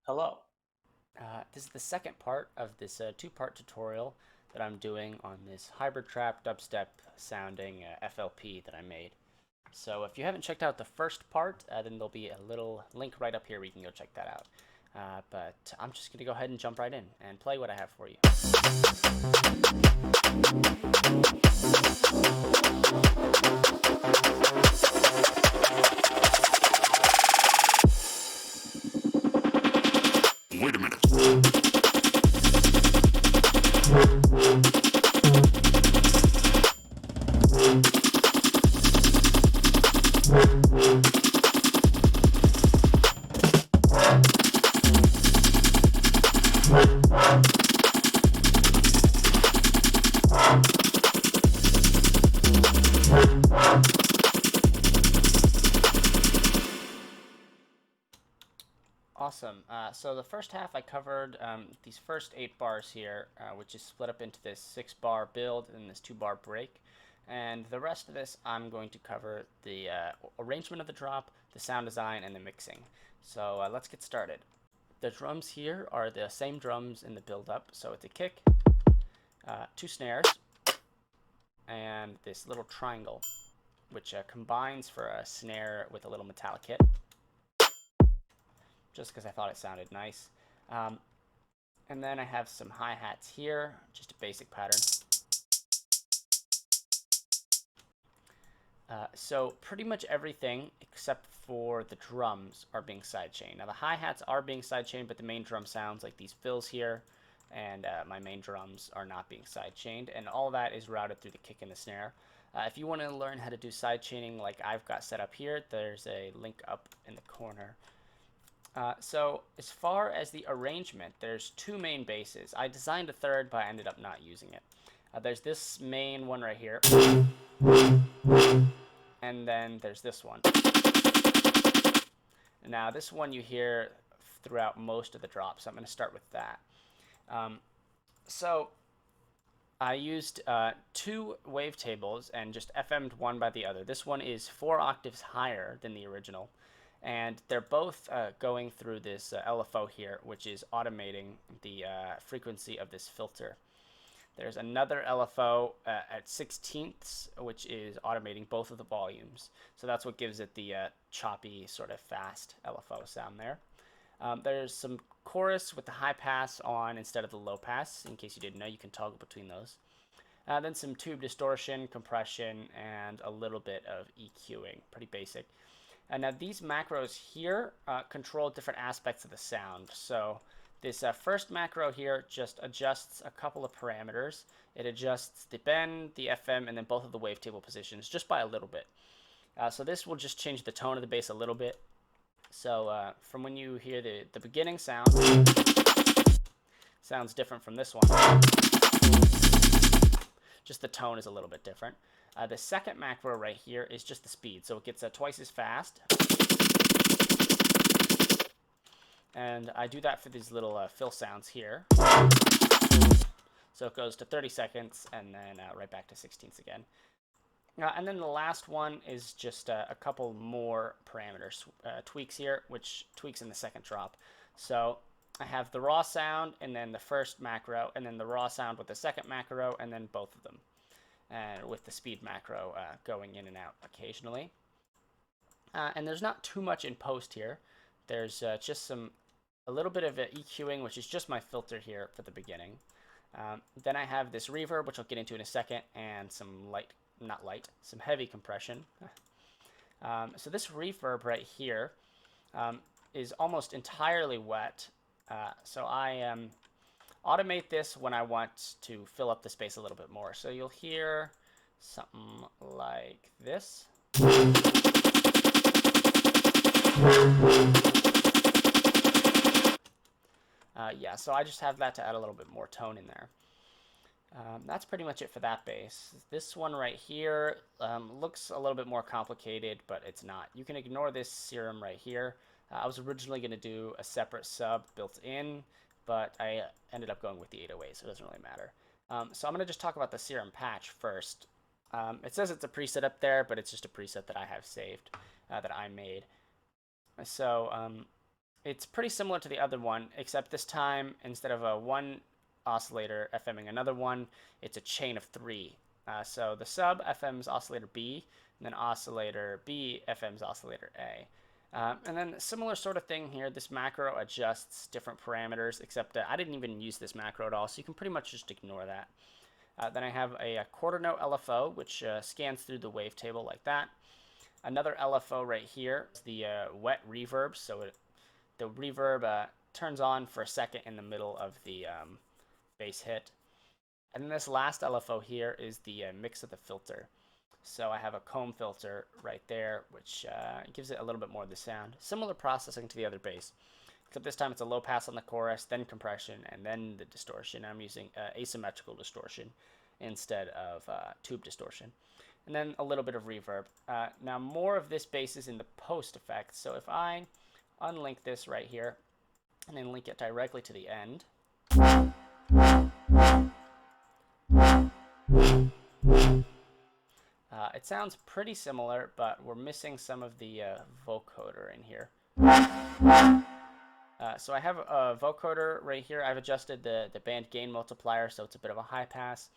Hello. This is the second part of this two-part tutorial that I'm doing on this hybrid trap dubstep sounding FLP that I made. So if you haven't checked out the first part, then there'll be a little link right up here where you can go check that out. But I'm just going to go ahead and jump right in and play what I have for you. Wait a minute. Awesome. So the first half I covered these first 8 bars here, which is split up into this 6-bar build and this 2-bar break. And the rest of this I'm going to cover the arrangement of the drop, the sound design, and the mixing. So let's get started. The drums here are the same drums in the build up. So it's a kick, 2 snares, and this little triangle, which combines for a snare with a little metallic hit, just because I thought it sounded nice. And then I have some hi-hats here, just a basic pattern. So pretty much everything except for the drums are being sidechained. Now the hi-hats are being sidechained, but the main drum sounds like these fills here and my main drums are not being sidechained, and all that is routed through the kick and the snare. If you want to learn how to do sidechaining like I've got set up here, there's a link up in the corner. So as far as the arrangement, there's 2 main basses. I designed a third, but I ended up not using it. There's this main one right here, and then there's this one. Now this one you hear throughout most of the drops, so I'm going to start with that. So I used 2 wavetables and just FM'd one by the other. This one is 4 octaves higher than the original, and they're both going through this LFO here, which is automating the frequency of this filter. There's another LFO at 16ths, which is automating both of the volumes. So that's what gives it the choppy, sort of fast LFO sound there. There's some chorus with the high pass on instead of the low pass. In case you didn't know, you can toggle between those. Then some tube distortion, compression, and a little bit of EQing. Pretty basic. And now these macros here control different aspects of the sound. So this first macro here just adjusts a couple of parameters. It adjusts the bend, the FM, and then both of the wavetable positions just by a little bit. So this will just change the tone of the bass a little bit. So from when you hear the beginning sound, sounds different from this one. Just the tone is a little bit different. The second macro right here is just the speed, so it gets twice as fast. And I do that for these little fill sounds here. So it goes to 30 seconds and then right back to 16ths again. And then the last one is just a couple more parameters, tweaks here, which tweaks in the second drop. So I have the raw sound and then the first macro, and then the raw sound with the second macro, and then both of them. And with the speed macro going in and out occasionally. And there's not too much in post here. There's just a little bit of EQing, which is just my filter here for the beginning. Then I have this reverb, which I'll get into in a second, and some some heavy compression. So this reverb right here is almost entirely wet. So I automate this when I want to fill up the space a little bit more. So you'll hear something like this. Yeah, so I just have that to add a little bit more tone in there. That's pretty much it for that bass. This one right here looks a little bit more complicated, but it's not. You can ignore this serum right here. I was originally going to do a separate sub built in, but I ended up going with the 808, so it doesn't really matter. So I'm going to just talk about the Serum Patch first. It says it's a preset up there, but it's just a preset that I have saved, that I made. So It's pretty similar to the other one, except this time, instead of a one oscillator FMing another one, it's a chain of three. So the sub FM's oscillator B, and then oscillator B FM's oscillator A. And then similar sort of thing here. This macro adjusts different parameters, except I didn't even use this macro at all, so you can pretty much just ignore that. Then I have a quarter note LFO, which scans through the wavetable like that. Another LFO right here is the wet reverb, so the reverb turns on for a second in the middle of the bass hit. And then this last LFO here is the mix of the filter. So I have a comb filter right there, which gives it a little bit more of the sound. Similar processing to the other bass, except this time it's a low pass on the chorus, then compression, and then the distortion. I'm using asymmetrical distortion instead of tube distortion. And then a little bit of reverb. Now more of this bass is in the post effect. So if I unlink this right here and then link it directly to the end, it sounds pretty similar, but we're missing some of the vocoder in here. So I have a vocoder right here. I've adjusted the band gain multiplier, so it's a bit of a high pass,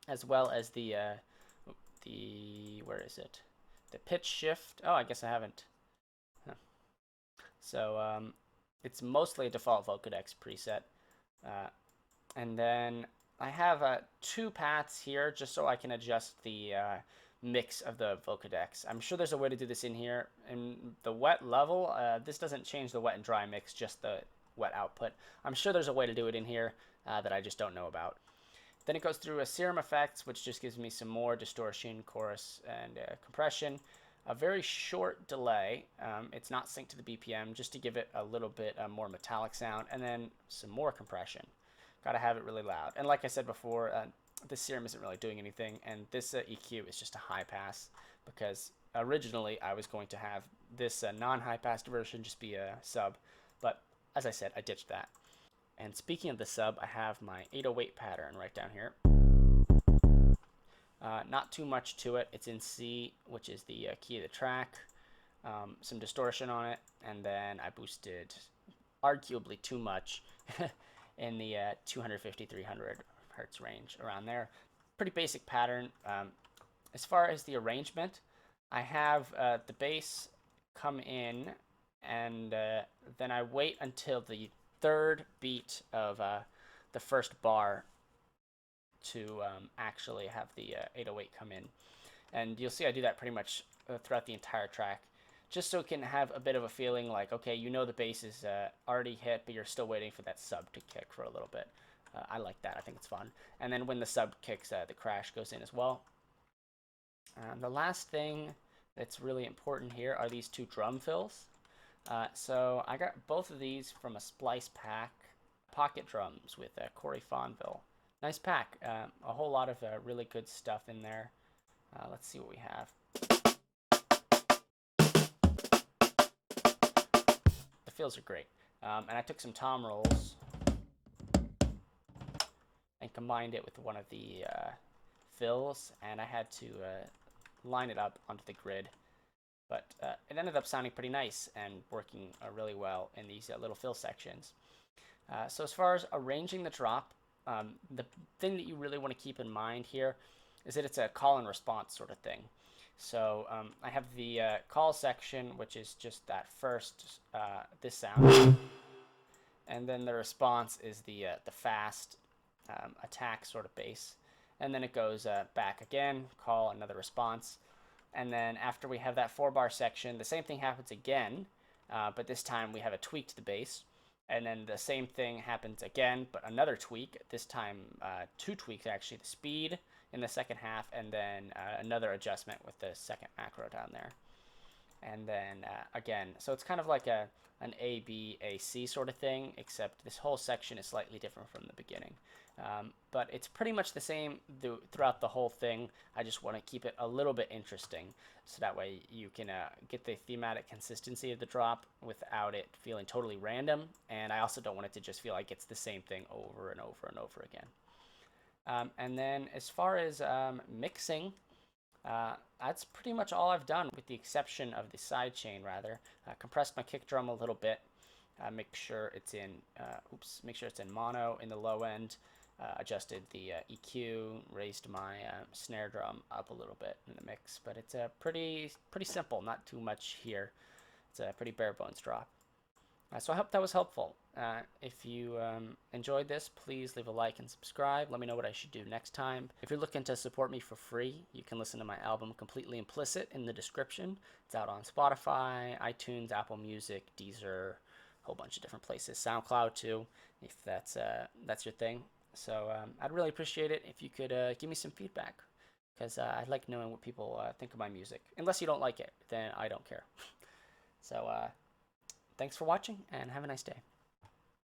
as well as the where is it? The pitch shift. Oh, I guess I haven't. Huh. So it's mostly a default Vocodex preset. And then I have two paths here just so I can adjust the mix of the Vocodex. I'm sure there's a way to do this in here. In the wet level, this doesn't change the wet and dry mix, just the wet output. I'm sure there's a way to do it in here that I just don't know about. Then it goes through a Serum Effects, which just gives me some more distortion, chorus, and compression. A very short delay. It's not synced to the BPM, just to give it a little bit more metallic sound, and then some more compression. Gotta have it really loud. And like I said before, this Serum isn't really doing anything, and this EQ is just a high pass, because originally I was going to have this non-high passed version just be a sub, but as I said, I ditched that. And speaking of the sub, I have my 808 pattern right down here. Not too much to it. It's in C, which is the key of the track. Some distortion on it, and then I boosted arguably too much in the 250, 300 hertz range, around there. Pretty basic pattern. As far as the arrangement, I have the bass come in, and then I wait until the third beat of the first bar to actually have the 808 come in. And you'll see I do that pretty much throughout the entire track, just so it can have a bit of a feeling like, okay, you know the bass is already hit, but you're still waiting for that sub to kick for a little bit. I like that. I think it's fun. And then when the sub kicks, the crash goes in as well. The last thing that's really important here are these two drum fills. So I got both of these from a splice pack, pocket drums with Corey Fonville. Nice pack. A whole lot of really good stuff in there. Let's see what we have. The fills are great. And I took some tom rolls and combined it with one of the fills, and I had to line it up onto the grid. But it ended up sounding pretty nice and working really well in these little fill sections. So as far as arranging the drop, the thing that you really want to keep in mind here is that it's a call and response sort of thing. So I have the call section, which is just that first, this sound. And then the response is the fast attack sort of bass. And then it goes back again, call, another response. And then after we have that 4-bar section, the same thing happens again, but this time we have a tweak to the bass. And then the same thing happens again, but another tweak, this time 2 tweaks actually, the speed in the second half, and then another adjustment with the second macro down there. And then again, so it's kind of like an A, B, A, C sort of thing, except this whole section is slightly different from the beginning. But it's pretty much the same throughout the whole thing. I just want to keep it a little bit interesting, so that way you can get the thematic consistency of the drop without it feeling totally random. And I also don't want it to just feel like it's the same thing over and over and over again. And then as far as mixing, that's pretty much all I've done, with the exception of the side chain, rather. Compressed my kick drum a little bit, make sure it's in make sure it's in mono in the low end. Adjusted the EQ, raised my snare drum up a little bit in the mix, but it's pretty simple, not too much here. It's a pretty bare bones drop. So I hope that was helpful. If you enjoyed this, please leave a like and subscribe. Let me know what I should do next time. If you're looking to support me for free, you can listen to my album Completely Implicit in the description. It's out on Spotify, iTunes, Apple Music, Deezer, a whole bunch of different places. SoundCloud too, if that's your thing. So I'd really appreciate it if you could give me some feedback, because I like knowing what people think of my music. Unless you don't like it, then I don't care. So thanks for watching, and have a nice day.